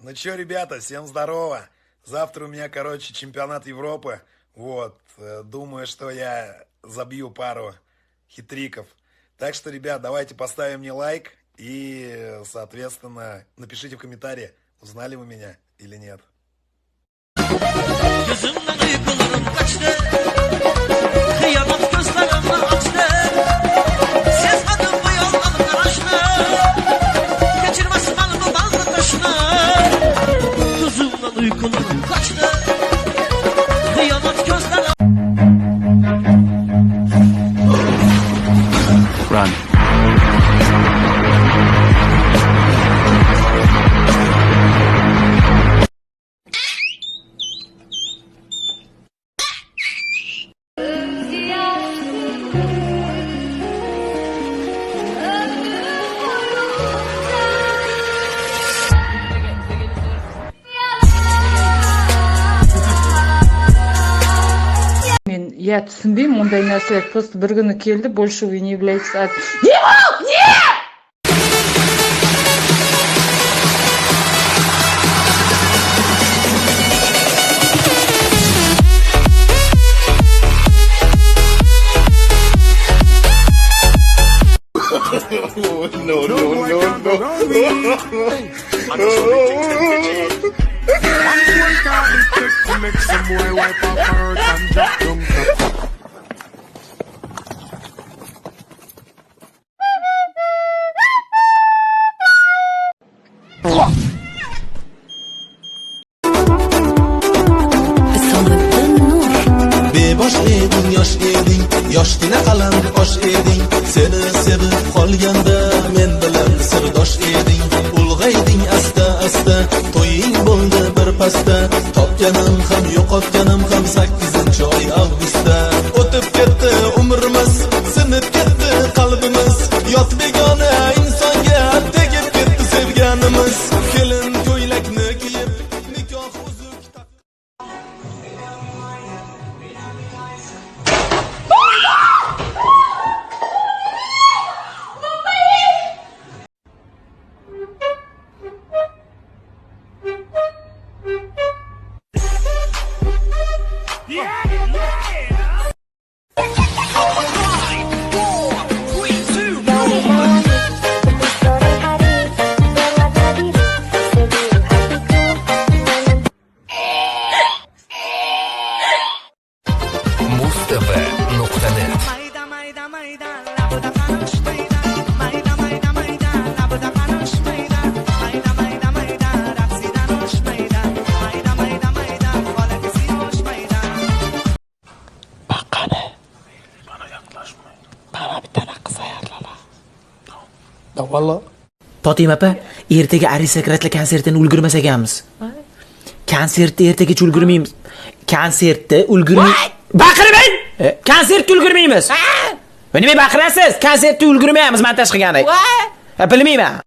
Ну чё, ребята, всем здорово. Завтра у меня, короче, чемпионат Европы. Вот, думаю, что я забью пару хитриков. Так что, ребят, давайте поставим мне лайк и, соответственно, напишите в комментарии, узнали вы меня или нет. Gözümden uykularım kaçtı, kıyamet gözlerimle açtı. Sezmedim bu yollarımdan aştı, geçirmez beni bu ballı taşını. Gözümden uykularım kaçtı, kıyamet gözlerim. Run. Men tushunmayman bunday narsalar. Просто bir kuni keldi, больше вы не являетесь от. Не мог, нет! Make some boy wipe up her and drop down the Bebosh eding, yoshgina qalamga osh eding. Seni sevib qolganda men bilan sirdosh eding. Ulg'ayding asta asta, to'ying bo'ldi bir pasda. Topganim ham yo'qotganim ham 8-oy avgustda. O'tib ketdi umrimiz, sinib ketdi qalbimiz. Yot begona insonga tegib ketdi sevganimiz. Kelin ko'ylakni kiyib nikoh uzuk Mustv.net Mayda mayda mayda, labıda karışmayda. Mayda mayda mayda, labıda karışmayda. Mayda mayda mayda, rapsiden hoşmayda. Mayda mayda mayda, kola bizi hoşmayda. Fotima opa, ertaga aristokratlar konsertini ulgurmas ekanmiz. Konsertni ertagacha ulgurmaymiz. Konsertni Baqirmang! Konsertga ulgurmaymiz. Nima baqirasiz? Konsertga ulgurmaymiz montaj qilgani. Bilmayman.